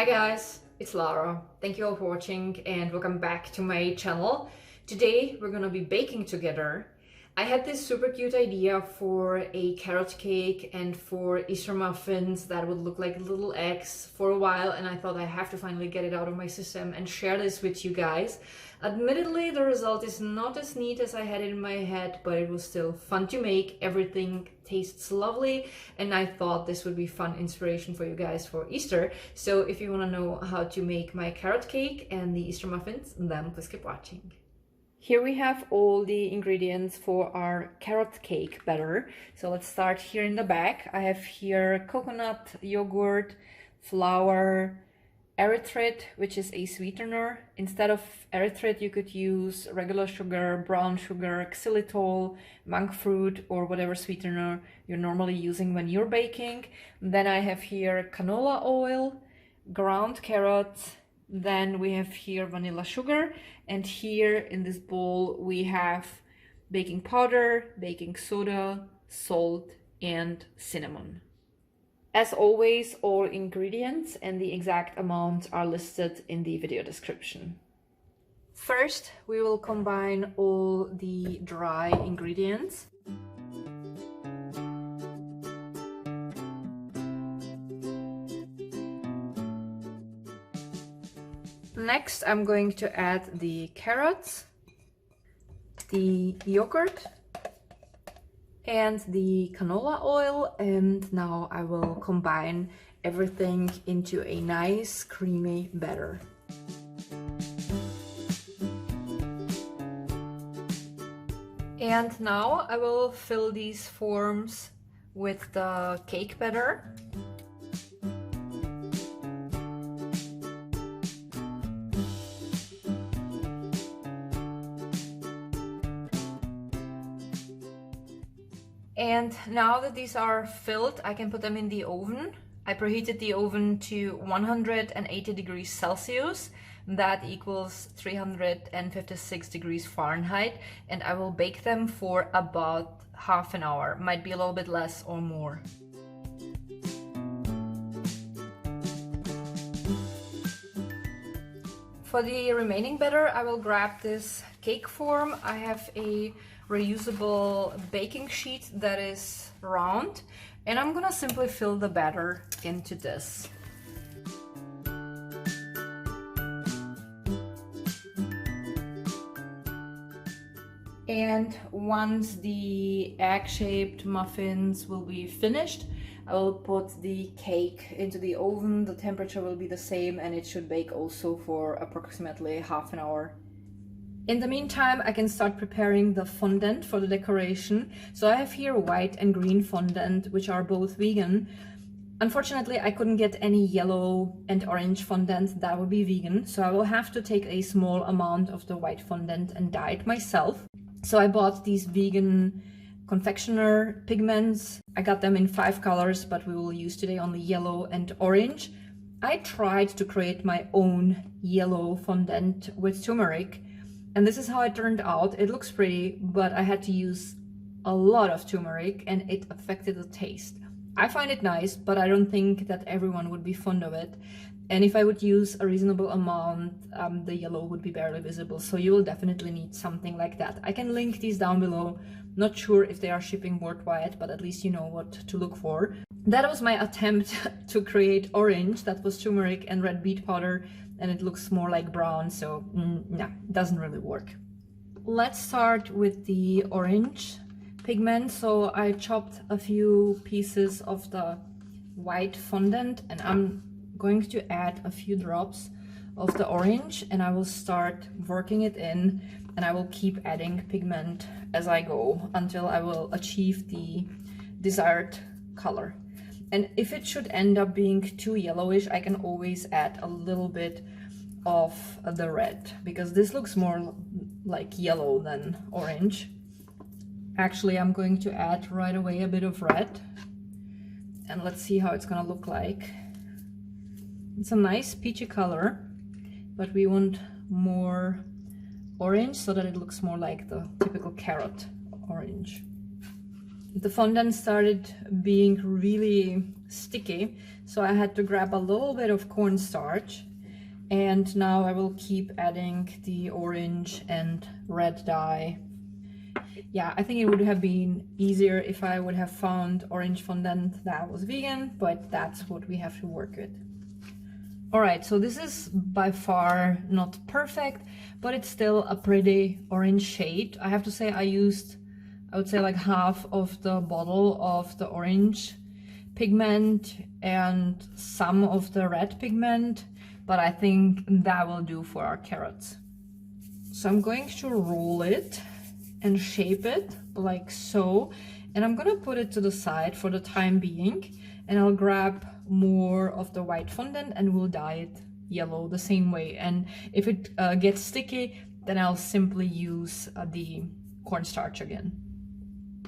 Hi guys, it's Lara. Thank you all for watching and welcome back to my channel. Today we're gonna be baking together. I had this super cute idea for a carrot cake and for Easter muffins that would look like little eggs for a while, and I thought I have to finally get it out of my system and share this with you guys. Admittedly, the result is not as neat as I had it in my head, but it was still fun to make. Everything tastes lovely, and I thought this would be fun inspiration for you guys for Easter. So if you want to know how to make my carrot cake and the Easter muffins, then please keep watching. Here we have all the ingredients for our carrot cake batter. So let's start here in the back. I have here coconut, yogurt, flour, Erythrit, which is a sweetener. Instead of Erythrit, you could use regular sugar, brown sugar, xylitol, monk fruit, or whatever sweetener you're normally using when you're baking. Then I have here canola oil, ground carrots. Then we have here vanilla sugar, and here in this bowl we have baking powder, baking soda, salt, and cinnamon. As always, all ingredients and the exact amounts are listed in the video description. First, we will combine all the dry ingredients. Next, I'm going to add the carrots, the yogurt, and the canola oil, and now I will combine everything into a nice creamy batter. And now I will fill these forms with the cake batter. And now that these are filled, I can put them in the oven. I preheated the oven to 180 degrees Celsius. That equals 356 degrees Fahrenheit. And I will bake them for about half an hour. Might be a little bit less or more. For the remaining batter, I will grab this cake form. I have a reusable baking sheet that is round, and I'm gonna simply fill the batter into this. And once the egg-shaped muffins will be finished, I will put the cake into the oven. The temperature will be the same, and it should bake also for approximately half an hour. In the meantime, I can start preparing the fondant for the decoration. So I have here white and green fondant, which are both vegan. Unfortunately, I couldn't get any yellow and orange fondant that would be vegan. So I will have to take a small amount of the white fondant and dye it myself. So I bought these vegan confectioner pigments. I got them in 5 colors, but we will use today only yellow and orange. I tried to create my own yellow fondant with turmeric. And this is how it turned out. It looks pretty, but I had to use a lot of turmeric and it affected the taste. I find it nice, but I don't think that everyone would be fond of it. And if I would use a reasonable amount, the yellow would be barely visible. So you will definitely need something like that. I can link these down below. Not sure if they are shipping worldwide, but at least you know what to look for. That was my attempt to create orange. That was turmeric and red beet powder, and it looks more like brown, so no, doesn't really work. Let's start with the orange pigment. So I chopped a few pieces of the white fondant, and I'm going to add a few drops of the orange, and I will start working it in, and I will keep adding pigment as I go until I will achieve the desired color. And if it should end up being too yellowish, I can always add a little bit of the red, because this looks more like yellow than orange. Actually, I'm going to add right away a bit of red, and let's see how it's gonna look like. It's a nice peachy color, but we want more orange so that it looks more like the typical carrot orange. the fondant started being really sticky, so I had to grab a little bit of cornstarch, and now I will keep adding the orange and red dye. Yeah, I think it would have been easier if I would have found orange fondant that was vegan, but that's what we have to work with. All right, so this is by far not perfect, but it's still a pretty orange shade. I have to say I used, I would say like half of the bottle of the orange pigment and some of the red pigment, but I think that will do for our carrots. So I'm going to roll it and shape it like so, and I'm gonna put it to the side for the time being, and I'll grab more of the white fondant and we'll dye it yellow the same way. And if it gets sticky, then I'll simply use the cornstarch again.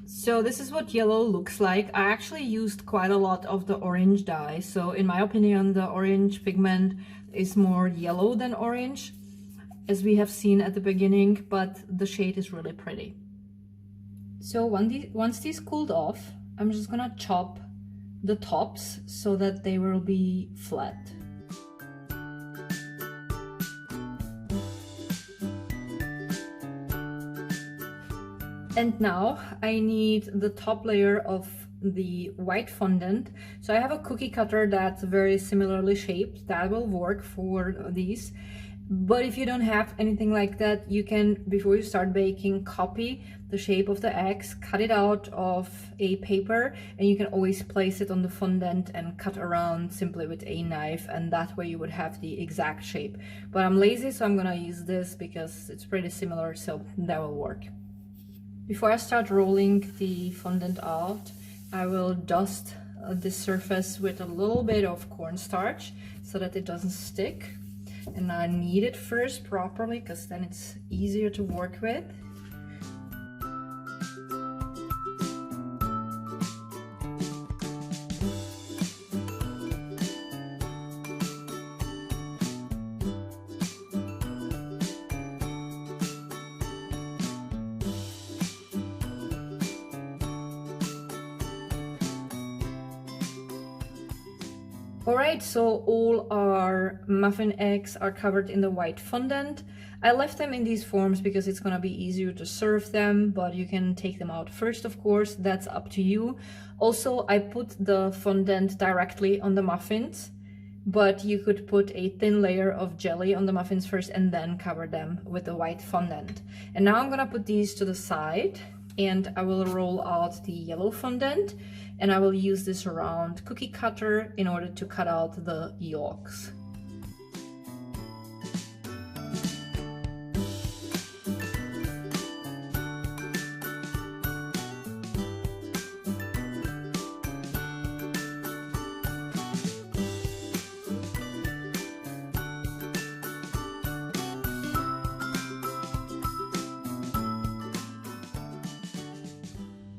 So this is what yellow looks like. I actually used quite a lot of the orange dye, so in my opinion the orange pigment is more yellow than orange, as we have seen at the beginning, but the shade is really pretty. So once these cooled off, I'm just gonna chop the tops so that they will be flat. And now I need the top layer of the white fondant. So I have a cookie cutter that's very similarly shaped. That will work for these. But if you don't have anything like that, you can, before you start baking, copy the shape of the eggs, cut it out of a paper, and you can always place it on the fondant and cut around simply with a knife, and that way you would have the exact shape. But I'm lazy, so I'm gonna use this because it's pretty similar, so that will work. Before I start rolling the fondant out, I will dust this surface with a little bit of cornstarch so that it doesn't stick. And I knead it first properly, because then it's easier to work with. Alright, so all our muffin eggs are covered in the white fondant. I left them in these forms because it's gonna be easier to serve them, but you can take them out first, of course, that's up to you. Also, I put the fondant directly on the muffins, but you could put a thin layer of jelly on the muffins first and then cover them with the white fondant. And now I'm gonna put these to the side, and I will roll out the yellow fondant, and I will use this round cookie cutter in order to cut out the yolks.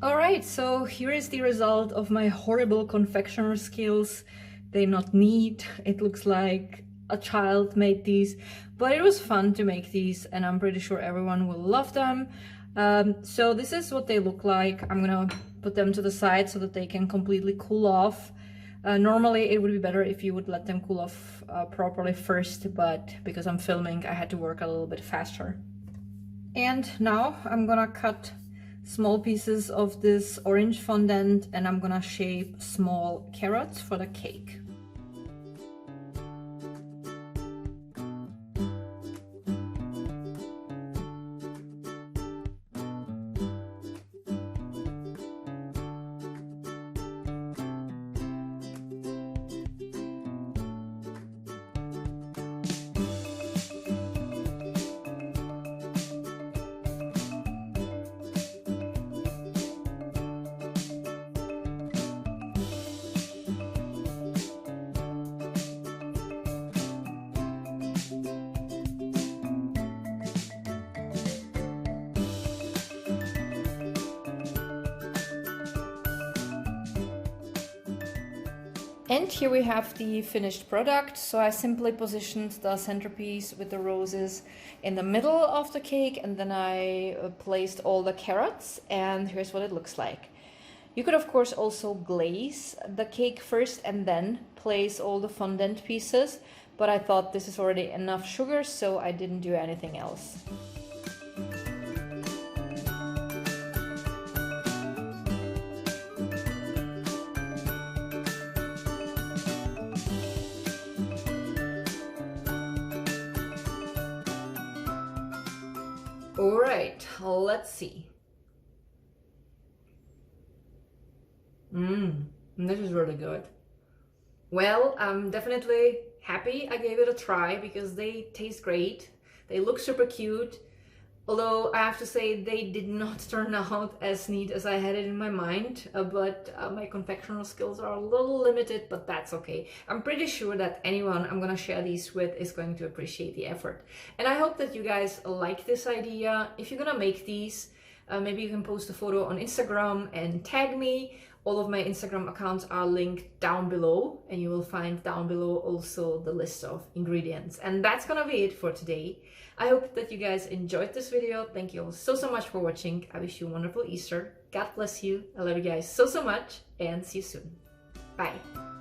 Alright, so here is the result of my horrible confectioner skills. They're not neat. It looks like a child made these, but it was fun to make these, and I'm pretty sure everyone will love them. So this is what they look like. I'm gonna put them to the side so that they can completely cool off. Normally it would be better if you would let them cool off properly first, but because I'm filming, I had to work a little bit faster. And now I'm gonna cut small pieces of this orange fondant, and I'm gonna shape small carrots for the cake. And here we have the finished product. So I simply positioned the centerpiece with the roses in the middle of the cake, and then I placed all the carrots, and here's what it looks like. You could of course also glaze the cake first and then place all the fondant pieces, but I thought this is already enough sugar, so I didn't do anything else. All right, let's see. This is really good. Well, I'm definitely happy I gave it a try because they taste great. They look super cute. Although I have to say they did not turn out as neat as I had it in my mind, but my confectional skills are a little limited, but that's okay. I'm pretty sure that anyone I'm gonna share these with is going to appreciate the effort. And I hope that you guys like this idea. If you're gonna make these, maybe you can post a photo on Instagram and tag me. All of my Instagram accounts are linked down below, and you will find down below also the list of ingredients. And that's gonna be it for today. I hope that you guys enjoyed this video. Thank you all so much for watching. I wish you a wonderful Easter. God bless you. I love you guys so much, and see you soon. Bye.